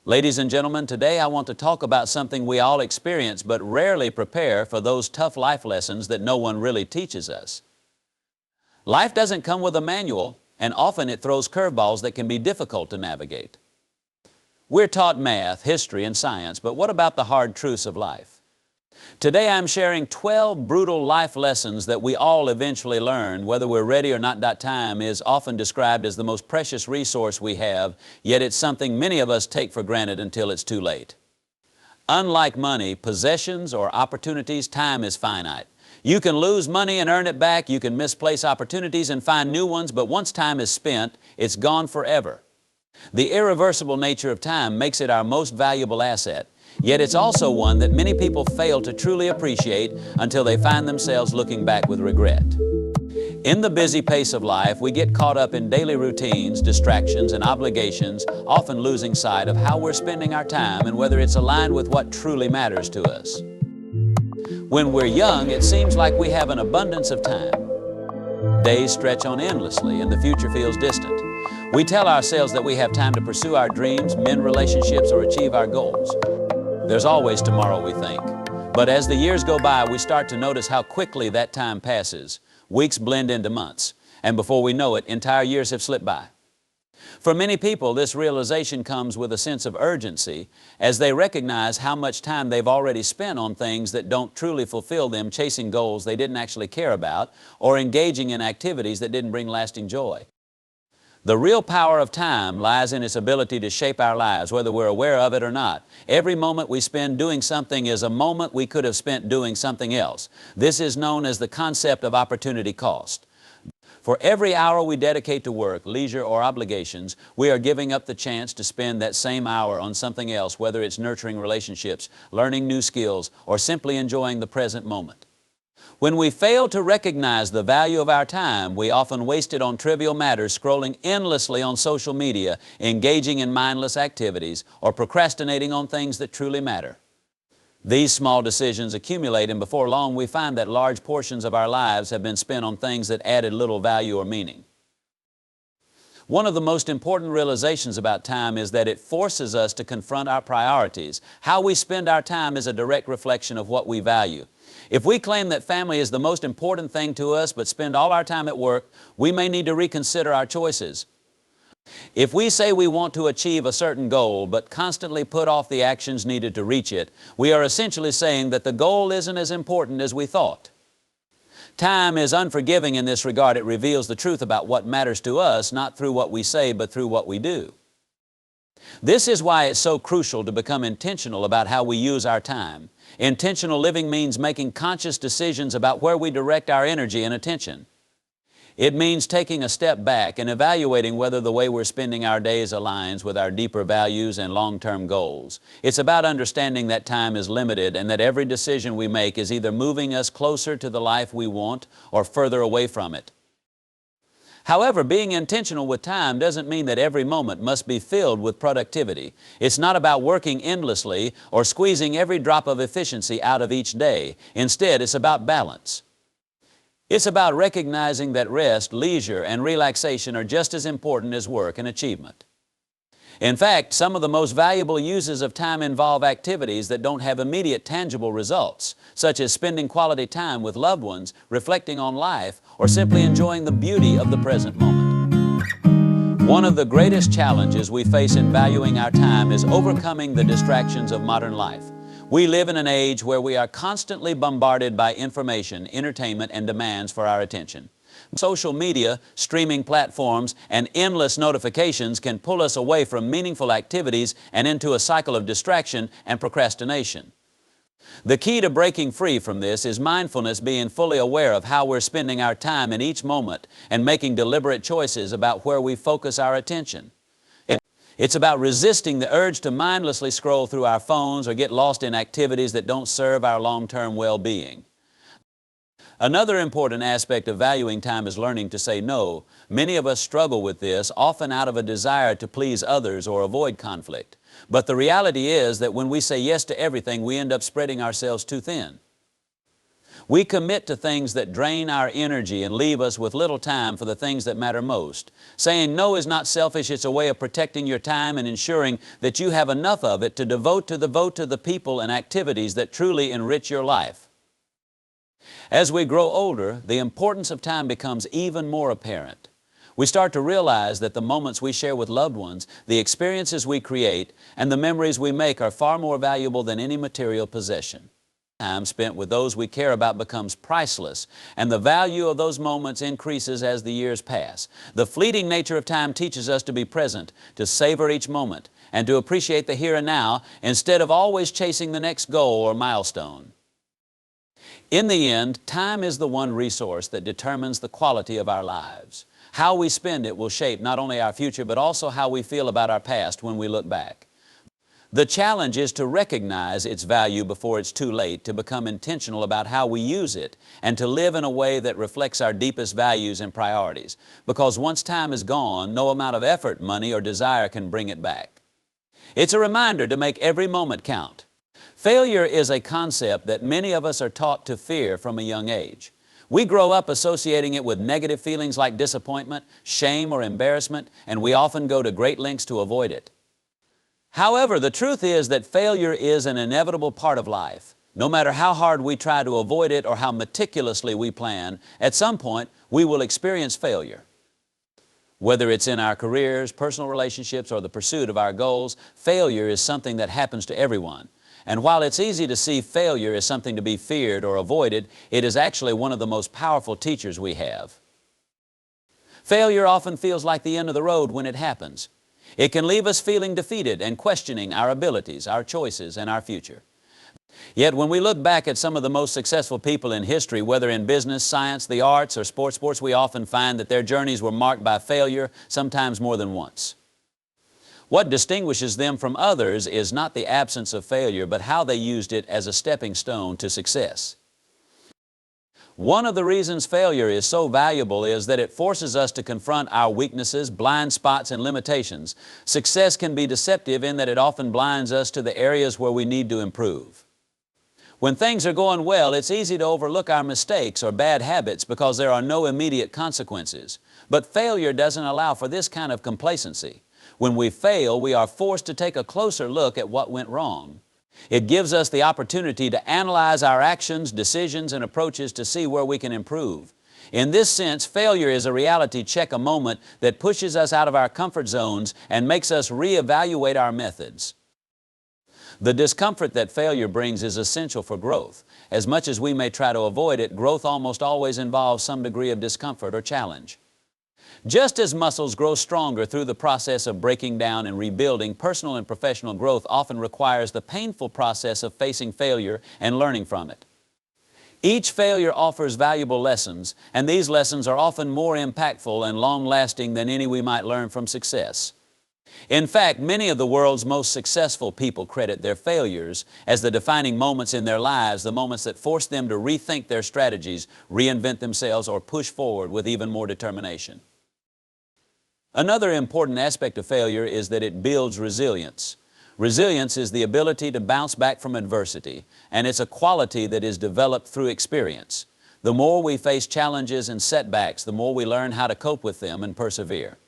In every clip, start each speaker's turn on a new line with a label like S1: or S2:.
S1: Ladies and gentlemen, today I want to talk about something we all experience but rarely prepare for those tough life lessons that no one really teaches us. Life doesn't come with a manual, and often it throws curveballs that can be difficult to navigate. We're taught math, history, and science, but what about the hard truths of life? Today I'm sharing 12 brutal life lessons that we all eventually learn. Whether we're ready or not, that time is often described as the most precious resource we have, yet it's something many of us take for granted until it's too late. Unlike money, possessions, or opportunities, time is finite. You can lose money and earn it back, you can misplace opportunities and find new ones, but once time is spent, it's gone forever. The irreversible nature of time makes it our most valuable asset. Yet it's also one that many people fail to truly appreciate until they find themselves looking back with regret. In the busy pace of life, we get caught up in daily routines, distractions, and obligations, often losing sight of how we're spending our time and whether it's aligned with what truly matters to us. When we're young, it seems like we have an abundance of time. Days stretch on endlessly and the future feels distant. We tell ourselves that we have time to pursue our dreams, mend relationships, or achieve our goals. There's always tomorrow, we think. But as the years go by, we start to notice how quickly that time passes. Weeks blend into months, and before we know it, entire years have slipped by. For many people, this realization comes with a sense of urgency as they recognize how much time they've already spent on things that don't truly fulfill them, chasing goals they didn't actually care about, or engaging in activities that didn't bring lasting joy. The real power of time lies in its ability to shape our lives, whether we're aware of it or not. Every moment we spend doing something is a moment we could have spent doing something else. This is known as the concept of opportunity cost. For every hour we dedicate to work, leisure, or obligations, we are giving up the chance to spend that same hour on something else, whether it's nurturing relationships, learning new skills, or simply enjoying the present moment. When we fail to recognize the value of our time, we often waste it on trivial matters, scrolling endlessly on social media, engaging in mindless activities, or procrastinating on things that truly matter. These small decisions accumulate, and before long we find that large portions of our lives have been spent on things that added little value or meaning. One of the most important realizations about time is that it forces us to confront our priorities. How we spend our time is a direct reflection of what we value. If we claim that family is the most important thing to us but spend all our time at work, we may need to reconsider our choices. If we say we want to achieve a certain goal but constantly put off the actions needed to reach it, we are essentially saying that the goal isn't as important as we thought. Time is unforgiving in this regard. It reveals the truth about what matters to us, not through what we say, but through what we do. This is why it's so crucial to become intentional about how we use our time. Intentional living means making conscious decisions about where we direct our energy and attention. It means taking a step back and evaluating whether the way we're spending our days aligns with our deeper values and long-term goals. It's about understanding that time is limited and that every decision we make is either moving us closer to the life we want or further away from it. However, being intentional with time doesn't mean that every moment must be filled with productivity. It's not about working endlessly or squeezing every drop of efficiency out of each day. Instead, it's about balance. It's about recognizing that rest, leisure, and relaxation are just as important as work and achievement. In fact, some of the most valuable uses of time involve activities that don't have immediate tangible results, such as spending quality time with loved ones, reflecting on life, or simply enjoying the beauty of the present moment. One of the greatest challenges we face in valuing our time is overcoming the distractions of modern life. We live in an age where we are constantly bombarded by information, entertainment, and demands for our attention. Social media, streaming platforms, and endless notifications can pull us away from meaningful activities and into a cycle of distraction and procrastination. The key to breaking free from this is mindfulness, being fully aware of how we're spending our time in each moment and making deliberate choices about where we focus our attention. It's about resisting the urge to mindlessly scroll through our phones or get lost in activities that don't serve our long-term well-being. Another important aspect of valuing time is learning to say no. Many of us struggle with this, often out of a desire to please others or avoid conflict. But the reality is that when we say yes to everything, we end up spreading ourselves too thin. We commit to things that drain our energy and leave us with little time for the things that matter most. Saying no is not selfish, it's a way of protecting your time and ensuring that you have enough of it to devote to the people and activities that truly enrich your life. As we grow older, the importance of time becomes even more apparent. We start to realize that the moments we share with loved ones, the experiences we create, and the memories we make are far more valuable than any material possession. Time spent with those we care about becomes priceless, and the value of those moments increases as the years pass. The fleeting nature of time teaches us to be present, to savor each moment, and to appreciate the here and now instead of always chasing the next goal or milestone. In the end, time is the one resource that determines the quality of our lives. How we spend it will shape not only our future, but also how we feel about our past when we look back. The challenge is to recognize its value before it's too late, to become intentional about how we use it, and to live in a way that reflects our deepest values and priorities. Because once time is gone, no amount of effort, money, or desire can bring it back. It's a reminder to make every moment count. Failure is a concept that many of us are taught to fear from a young age. We grow up associating it with negative feelings like disappointment, shame, or embarrassment, and we often go to great lengths to avoid it. However, the truth is that failure is an inevitable part of life. No matter how hard we try to avoid it or how meticulously we plan, at some point we will experience failure. Whether it's in our careers, personal relationships, or the pursuit of our goals, failure is something that happens to everyone. And while it's easy to see failure as something to be feared or avoided, it is actually one of the most powerful teachers we have. Failure often feels like the end of the road when it happens. It can leave us feeling defeated and questioning our abilities, our choices, and our future. Yet when we look back at some of the most successful people in history, whether in business, science, the arts, or sports, we often find that their journeys were marked by failure, sometimes more than once. What distinguishes them from others is not the absence of failure, but how they used it as a stepping stone to success. One of the reasons failure is so valuable is that it forces us to confront our weaknesses, blind spots, and limitations. Success can be deceptive in that it often blinds us to the areas where we need to improve. When things are going well, it's easy to overlook our mistakes or bad habits because there are no immediate consequences. But failure doesn't allow for this kind of complacency. When we fail, we are forced to take a closer look at what went wrong. It gives us the opportunity to analyze our actions, decisions, and approaches to see where we can improve. In this sense, failure is a reality check, a moment that pushes us out of our comfort zones and makes us reevaluate our methods. The discomfort that failure brings is essential for growth. As much as we may try to avoid it, growth almost always involves some degree of discomfort or challenge. Just as muscles grow stronger through the process of breaking down and rebuilding, personal and professional growth often requires the painful process of facing failure and learning from it. Each failure offers valuable lessons, and these lessons are often more impactful and long-lasting than any we might learn from success. In fact, many of the world's most successful people credit their failures as the defining moments in their lives, the moments that force them to rethink their strategies, reinvent themselves, or push forward with even more determination. Another important aspect of failure is that it builds resilience. Resilience is the ability to bounce back from adversity, and it's a quality that is developed through experience. The more we face challenges and setbacks, the more we learn how to cope with them and persevere.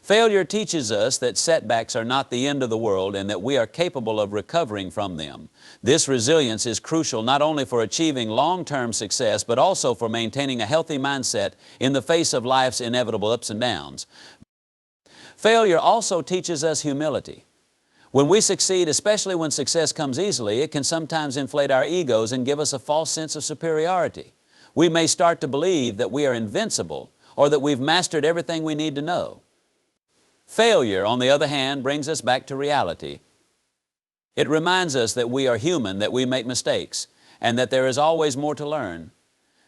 S1: Failure teaches us that setbacks are not the end of the world and that we are capable of recovering from them. This resilience is crucial not only for achieving long-term success, but also for maintaining a healthy mindset in the face of life's inevitable ups and downs. Failure also teaches us humility. When we succeed, especially when success comes easily, it can sometimes inflate our egos and give us a false sense of superiority. We may start to believe that we are invincible or that we've mastered everything we need to know. Failure, on the other hand, brings us back to reality. It reminds us that we are human, that we make mistakes, and that there is always more to learn.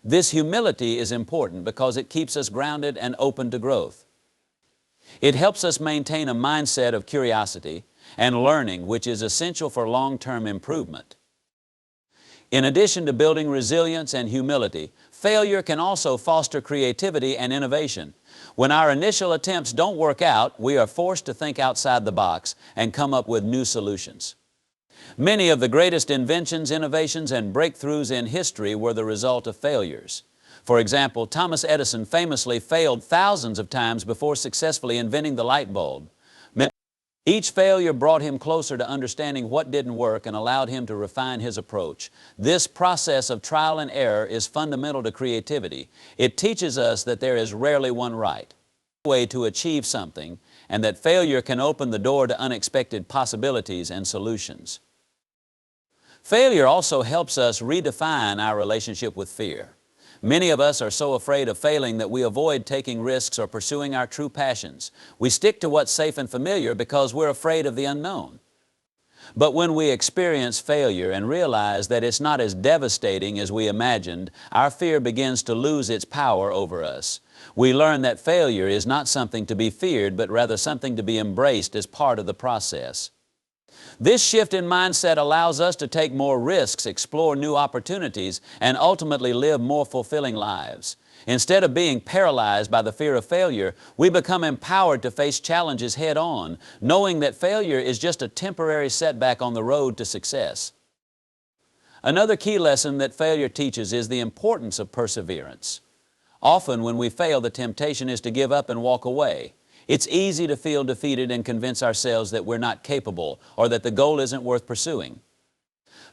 S1: This humility is important because it keeps us grounded and open to growth. It helps us maintain a mindset of curiosity and learning, which is essential for long-term improvement. In addition to building resilience and humility, failure can also foster creativity and innovation. When our initial attempts don't work out, we are forced to think outside the box and come up with new solutions. Many of the greatest inventions, innovations, and breakthroughs in history were the result of failures. For example, Thomas Edison famously failed thousands of times before successfully inventing the light bulb. Each failure brought him closer to understanding what didn't work and allowed him to refine his approach. This process of trial and error is fundamental to creativity. It teaches us that there is rarely one right way to achieve something, and that failure can open the door to unexpected possibilities and solutions. Failure also helps us redefine our relationship with fear. Many of us are so afraid of failing that we avoid taking risks or pursuing our true passions. We stick to what's safe and familiar because we're afraid of the unknown. But when we experience failure and realize that it's not as devastating as we imagined, our fear begins to lose its power over us. We learn that failure is not something to be feared, but rather something to be embraced as part of the process. This shift in mindset allows us to take more risks, explore new opportunities, and ultimately live more fulfilling lives. Instead of being paralyzed by the fear of failure, we become empowered to face challenges head on, knowing that failure is just a temporary setback on the road to success. Another key lesson that failure teaches is the importance of perseverance. Often when we fail, the temptation is to give up and walk away. It's easy to feel defeated and convince ourselves that we're not capable or that the goal isn't worth pursuing.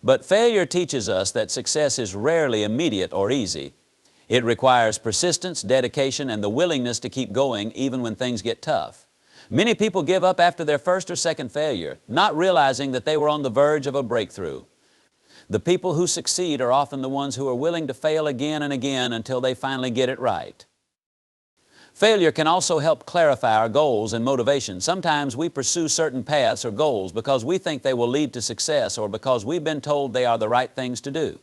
S1: But failure teaches us that success is rarely immediate or easy. It requires persistence, dedication, and the willingness to keep going even when things get tough. Many people give up after their first or second failure, not realizing that they were on the verge of a breakthrough. The people who succeed are often the ones who are willing to fail again and again until they finally get it right. Failure can also help clarify our goals and motivations. Sometimes we pursue certain paths or goals because we think they will lead to success or because we've been told they are the right things to do.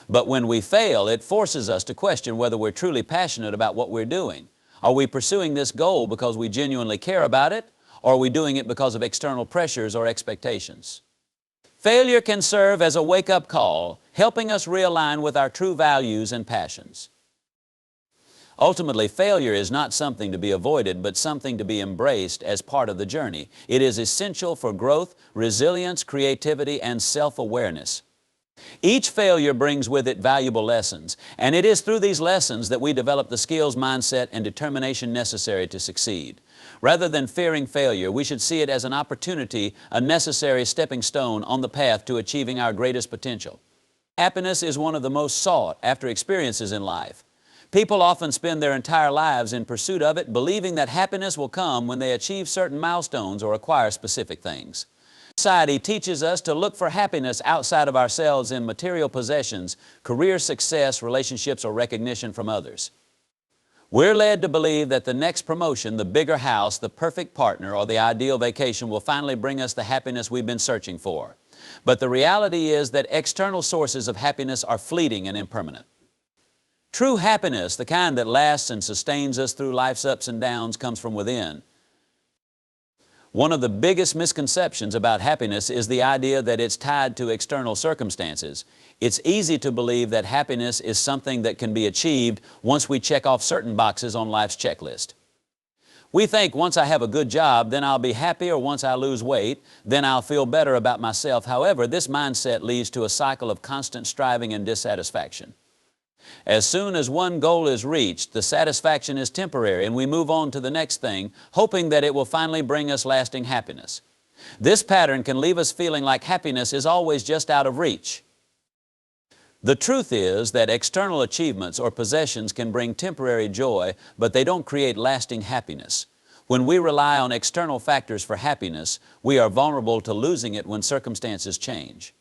S1: But when we fail, it forces us to question whether we're truly passionate about what we're doing. Are we pursuing this goal because we genuinely care about it, or are we doing it because of external pressures or expectations? Failure can serve as a wake-up call, helping us realign with our true values and passions. Ultimately, failure is not something to be avoided, but something to be embraced as part of the journey. It is essential for growth, resilience, creativity, and self-awareness. Each failure brings with it valuable lessons, and it is through these lessons that we develop the skills, mindset, and determination necessary to succeed. Rather than fearing failure, we should see it as an opportunity, a necessary stepping stone on the path to achieving our greatest potential. Happiness is one of the most sought after experiences in life. People often spend their entire lives in pursuit of it, believing that happiness will come when they achieve certain milestones or acquire specific things. Society teaches us to look for happiness outside of ourselves in material possessions, career success, relationships, or recognition from others. We're led to believe that the next promotion, the bigger house, the perfect partner, or the ideal vacation will finally bring us the happiness we've been searching for. But the reality is that external sources of happiness are fleeting and impermanent. True happiness, the kind that lasts and sustains us through life's ups and downs, comes from within. One of the biggest misconceptions about happiness is the idea that it's tied to external circumstances. It's easy to believe that happiness is something that can be achieved once we check off certain boxes on life's checklist. We think once I have a good job, then I'll be happy, or once I lose weight, then I'll feel better about myself. However, this mindset leads to a cycle of constant striving and dissatisfaction. As soon as one goal is reached, the satisfaction is temporary and we move on to the next thing, hoping that it will finally bring us lasting happiness. This pattern can leave us feeling like happiness is always just out of reach. The truth is that external achievements or possessions can bring temporary joy, but they don't create lasting happiness. When we rely on external factors for happiness, we are vulnerable to losing it when circumstances change.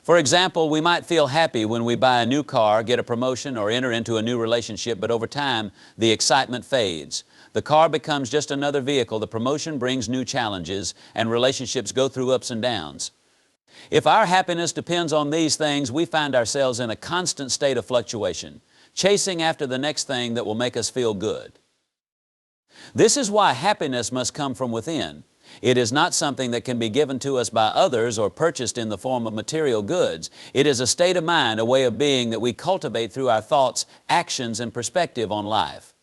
S1: For example, we might feel happy when we buy a new car, get a promotion, or enter into a new relationship, but over time, the excitement fades. The car becomes just another vehicle, the promotion brings new challenges, and relationships go through ups and downs. If our happiness depends on these things, we find ourselves in a constant state of fluctuation, chasing after the next thing that will make us feel good. This is why happiness must come from within. It is not something that can be given to us by others or purchased in the form of material goods. It is a state of mind, a way of being that we cultivate through our thoughts, actions, and perspective on life.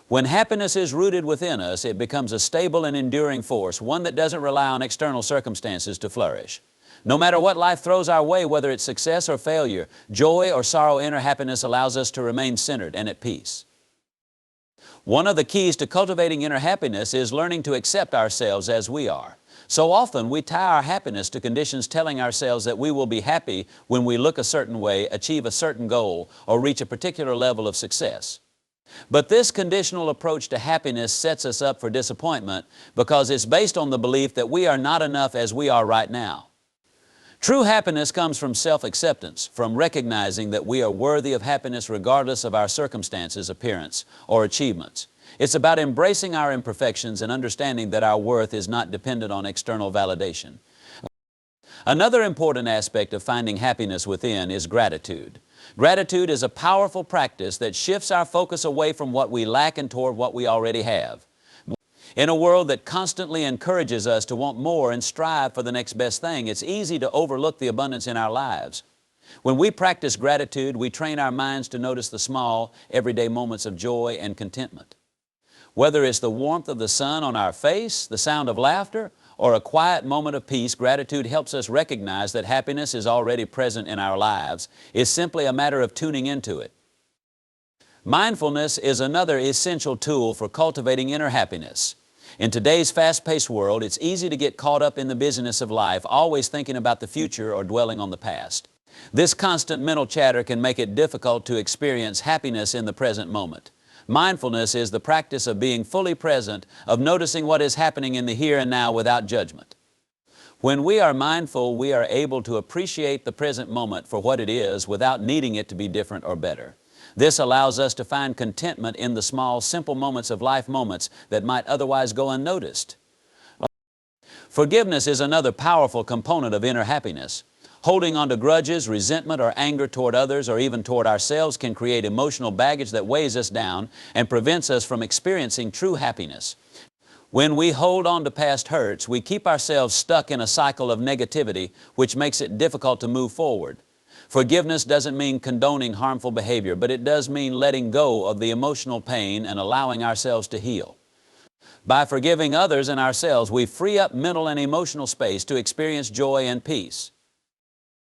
S1: When happiness is rooted within us, it becomes a stable and enduring force, one that doesn't rely on external circumstances to flourish. No matter what life throws our way, whether it's success or failure, joy or sorrow, inner happiness allows us to remain centered and at peace. One of the keys to cultivating inner happiness is learning to accept ourselves as we are. So often we tie our happiness to conditions telling ourselves that we will be happy when we look a certain way, achieve a certain goal, or reach a particular level of success. But this conditional approach to happiness sets us up for disappointment because it's based on the belief that we are not enough as we are right now. True happiness comes from self-acceptance, from recognizing that we are worthy of happiness regardless of our circumstances, appearance, or achievements. It's about embracing our imperfections and understanding that our worth is not dependent on external validation. Another important aspect of finding happiness within is gratitude. Gratitude is a powerful practice that shifts our focus away from what we lack and toward what we already have. In a world that constantly encourages us to want more and strive for the next best thing, it's easy to overlook the abundance in our lives. When we practice gratitude, we train our minds to notice the small, everyday moments of joy and contentment. Whether it's the warmth of the sun on our face, the sound of laughter, or a quiet moment of peace, gratitude helps us recognize that happiness is already present in our lives. It's simply a matter of tuning into it. Mindfulness is another essential tool for cultivating inner happiness. In today's fast-paced world, it's easy to get caught up in the busyness of life, always thinking about the future or dwelling on the past. This constant mental chatter can make it difficult to experience happiness in the present moment. Mindfulness is the practice of being fully present, of noticing what is happening in the here and now without judgment. When we are mindful, we are able to appreciate the present moment for what it is without needing it to be different or better. This allows us to find contentment in the small, simple moments of life, moments that might otherwise go unnoticed. Forgiveness is another powerful component of inner happiness. Holding on to grudges, resentment, or anger toward others or even toward ourselves can create emotional baggage that weighs us down and prevents us from experiencing true happiness. When we hold on to past hurts, we keep ourselves stuck in a cycle of negativity, which makes it difficult to move forward. Forgiveness doesn't mean condoning harmful behavior, but it does mean letting go of the emotional pain and allowing ourselves to heal. By forgiving others and ourselves, we free up mental and emotional space to experience joy and peace.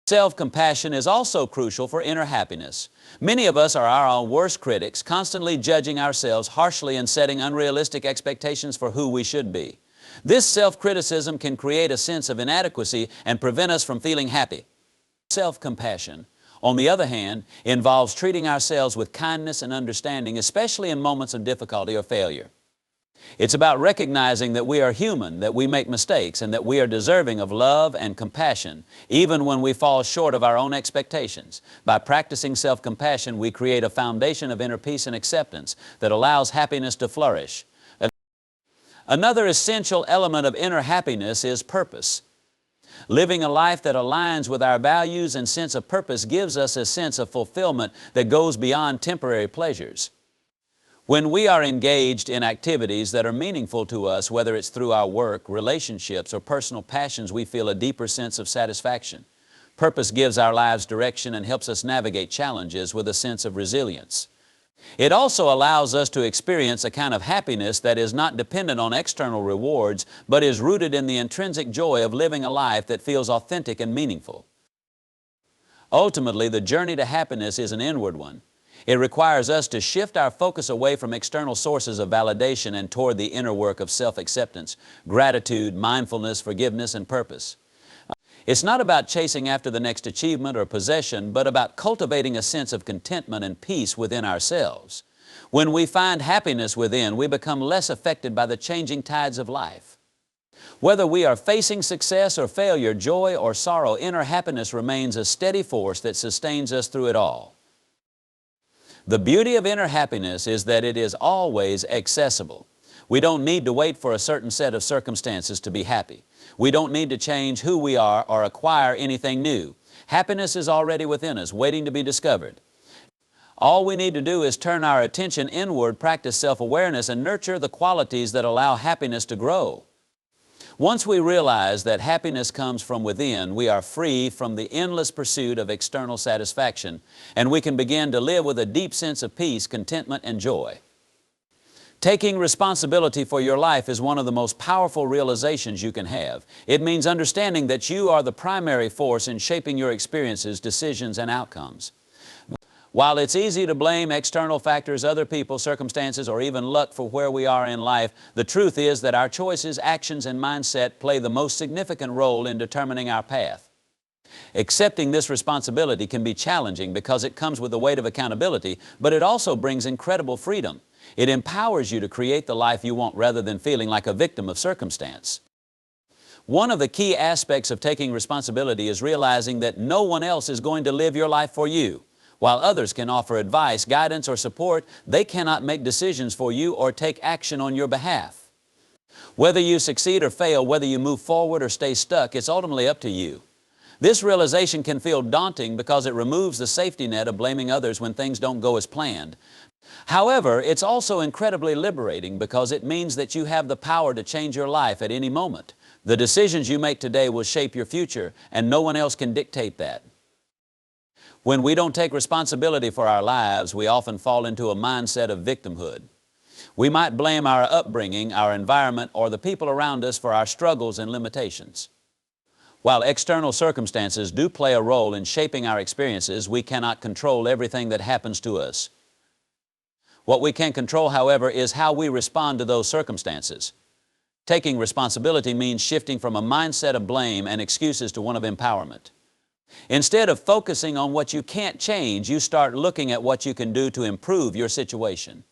S1: Self-compassion is also crucial for inner happiness. Many of us are our own worst critics, constantly judging ourselves harshly and setting unrealistic expectations for who we should be. This self-criticism can create a sense of inadequacy and prevent us from feeling happy. Self-compassion, on the other hand, involves treating ourselves with kindness and understanding, especially in moments of difficulty or failure. It's about recognizing that we are human, that we make mistakes, and that we are deserving of love and compassion, even when we fall short of our own expectations. By practicing self-compassion, we create a foundation of inner peace and acceptance that allows happiness to flourish. Another essential element of inner happiness is purpose. Living a life that aligns with our values and sense of purpose gives us a sense of fulfillment that goes beyond temporary pleasures. When we are engaged in activities that are meaningful to us, whether it's through our work, relationships, or personal passions, we feel a deeper sense of satisfaction. Purpose gives our lives direction and helps us navigate challenges with a sense of resilience. It also allows us to experience a kind of happiness that is not dependent on external rewards, but is rooted in the intrinsic joy of living a life that feels authentic and meaningful. Ultimately, the journey to happiness is an inward one. It requires us to shift our focus away from external sources of validation and toward the inner work of self-acceptance, gratitude, mindfulness, forgiveness, and purpose. It's not about chasing after the next achievement or possession, but about cultivating a sense of contentment and peace within ourselves. When we find happiness within, we become less affected by the changing tides of life. Whether we are facing success or failure, joy or sorrow, inner happiness remains a steady force that sustains us through it all. The beauty of inner happiness is that it is always accessible. We don't need to wait for a certain set of circumstances to be happy. We don't need to change who we are or acquire anything new. Happiness is already within us, waiting to be discovered. All we need to do is turn our attention inward, practice self-awareness, and nurture the qualities that allow happiness to grow. Once we realize that happiness comes from within, we are free from the endless pursuit of external satisfaction, and we can begin to live with a deep sense of peace, contentment, and joy. Taking responsibility for your life is one of the most powerful realizations you can have. It means understanding that you are the primary force in shaping your experiences, decisions, and outcomes. While it's easy to blame external factors, other people, circumstances, or even luck for where we are in life, the truth is that our choices, actions, and mindset play the most significant role in determining our path. Accepting this responsibility can be challenging because it comes with the weight of accountability, but it also brings incredible freedom. It empowers you to create the life you want rather than feeling like a victim of circumstance. One of the key aspects of taking responsibility is realizing that no one else is going to live your life for you. While others can offer advice, guidance, or support, they cannot make decisions for you or take action on your behalf. Whether you succeed or fail, whether you move forward or stay stuck, it's ultimately up to you. This realization can feel daunting because it removes the safety net of blaming others when things don't go as planned. However, it's also incredibly liberating because it means that you have the power to change your life at any moment. The decisions you make today will shape your future, and no one else can dictate that. When we don't take responsibility for our lives, we often fall into a mindset of victimhood. We might blame our upbringing, our environment, or the people around us for our struggles and limitations. While external circumstances do play a role in shaping our experiences, we cannot control everything that happens to us. What we can control, however, is how we respond to those circumstances. Taking responsibility means shifting from a mindset of blame and excuses to one of empowerment. Instead of focusing on what you can't change, you start looking at what you can do to improve your situation.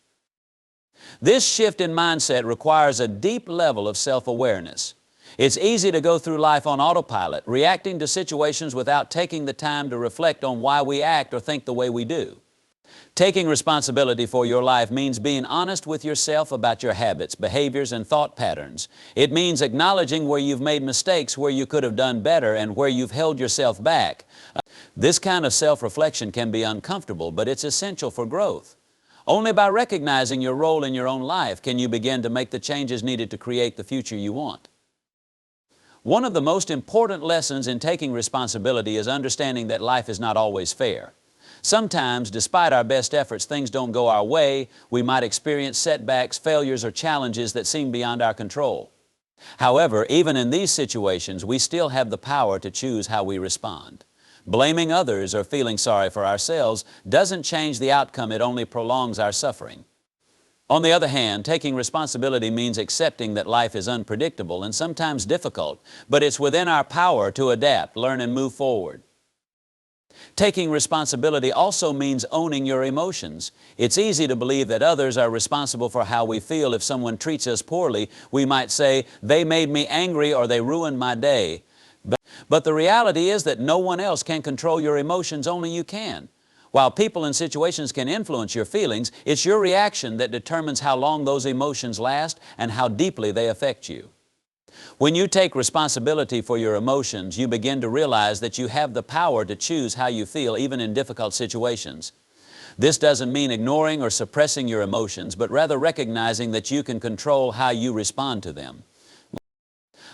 S1: This shift in mindset requires a deep level of self-awareness. It's easy to go through life on autopilot, reacting to situations without taking the time to reflect on why we act or think the way we do. Taking responsibility for your life means being honest with yourself about your habits, behaviors, and thought patterns. It means acknowledging where you've made mistakes, where you could have done better, and where you've held yourself back. This kind of self-reflection can be uncomfortable, but it's essential for growth. Only by recognizing your role in your own life can you begin to make the changes needed to create the future you want. One of the most important lessons in taking responsibility is understanding that life is not always fair. Sometimes, despite our best efforts, things don't go our way. We might experience setbacks, failures, or challenges that seem beyond our control. However, even in these situations, we still have the power to choose how we respond. Blaming others or feeling sorry for ourselves doesn't change the outcome, it only prolongs our suffering. On the other hand, taking responsibility means accepting that life is unpredictable and sometimes difficult, but it's within our power to adapt, learn, and move forward. Taking responsibility also means owning your emotions. It's easy to believe that others are responsible for how we feel. If someone treats us poorly, we might say, "They made me angry," or "They ruined my day." But the reality is that no one else can control your emotions, only you can. While people and situations can influence your feelings, it's your reaction that determines how long those emotions last and how deeply they affect you. When you take responsibility for your emotions, you begin to realize that you have the power to choose how you feel, even in difficult situations. This doesn't mean ignoring or suppressing your emotions, but rather recognizing that you can control how you respond to them.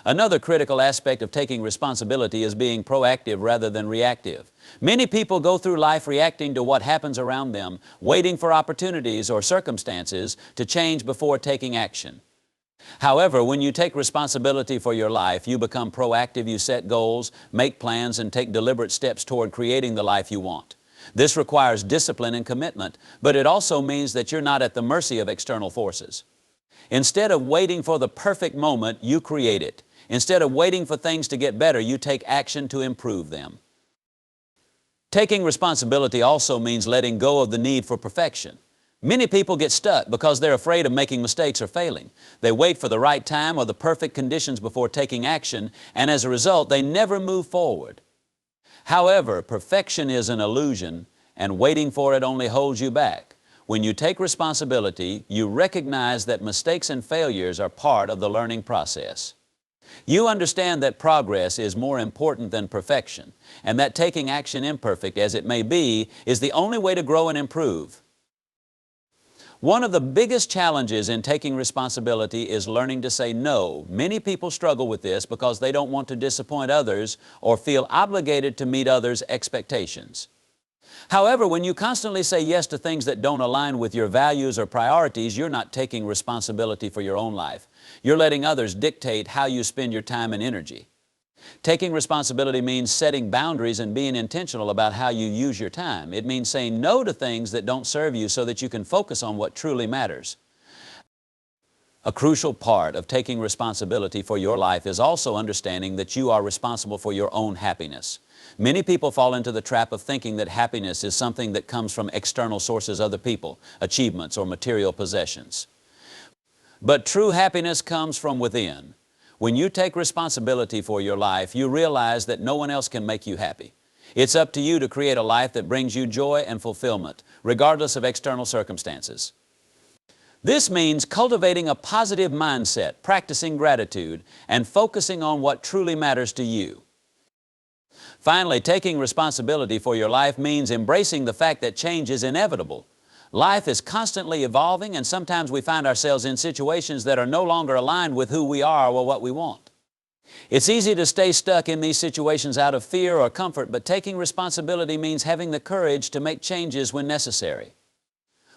S1: Another critical aspect of taking responsibility is being proactive rather than reactive. Many people go through life reacting to what happens around them, waiting for opportunities or circumstances to change before taking action. However, when you take responsibility for your life, you become proactive, you set goals, make plans, and take deliberate steps toward creating the life you want. This requires discipline and commitment, but it also means that you're not at the mercy of external forces. Instead of waiting for the perfect moment, you create it. Instead of waiting for things to get better, you take action to improve them. Taking responsibility also means letting go of the need for perfection. Many people get stuck because they're afraid of making mistakes or failing. They wait for the right time or the perfect conditions before taking action, and as a result, they never move forward. However, perfection is an illusion, and waiting for it only holds you back. When you take responsibility, you recognize that mistakes and failures are part of the learning process. You understand that progress is more important than perfection, and that taking action, imperfect as it may be, is the only way to grow and improve. One of the biggest challenges in taking responsibility is learning to say no. Many people struggle with this because they don't want to disappoint others or feel obligated to meet others' expectations. However, when you constantly say yes to things that don't align with your values or priorities, you're not taking responsibility for your own life. You're letting others dictate how you spend your time and energy. Taking responsibility means setting boundaries and being intentional about how you use your time. It means saying no to things that don't serve you so that you can focus on what truly matters. A crucial part of taking responsibility for your life is also understanding that you are responsible for your own happiness. Many people fall into the trap of thinking that happiness is something that comes from external sources, other people, achievements, or material possessions. But true happiness comes from within. When you take responsibility for your life, you realize that no one else can make you happy. It's up to you to create a life that brings you joy and fulfillment, regardless of external circumstances. This means cultivating a positive mindset, practicing gratitude, and focusing on what truly matters to you. Finally, taking responsibility for your life means embracing the fact that change is inevitable. Life is constantly evolving, and sometimes we find ourselves in situations that are no longer aligned with who we are or what we want. It's easy to stay stuck in these situations out of fear or comfort, but taking responsibility means having the courage to make changes when necessary.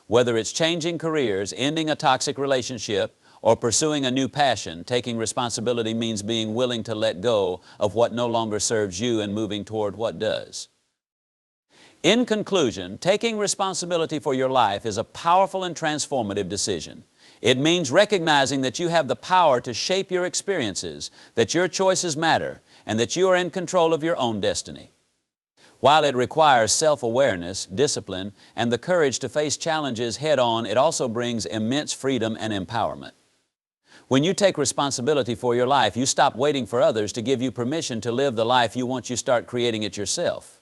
S1: Whether it's changing careers, ending a toxic relationship, or pursuing a new passion, taking responsibility means being willing to let go of what no longer serves you and moving toward what does. In conclusion, taking responsibility for your life is a powerful and transformative decision. It means recognizing that you have the power to shape your experiences, that your choices matter, and that you are in control of your own destiny. While it requires self-awareness, discipline, and the courage to face challenges head-on, it also brings immense freedom and empowerment. When you take responsibility for your life, you stop waiting for others to give you permission to live the life you want. You start creating it yourself.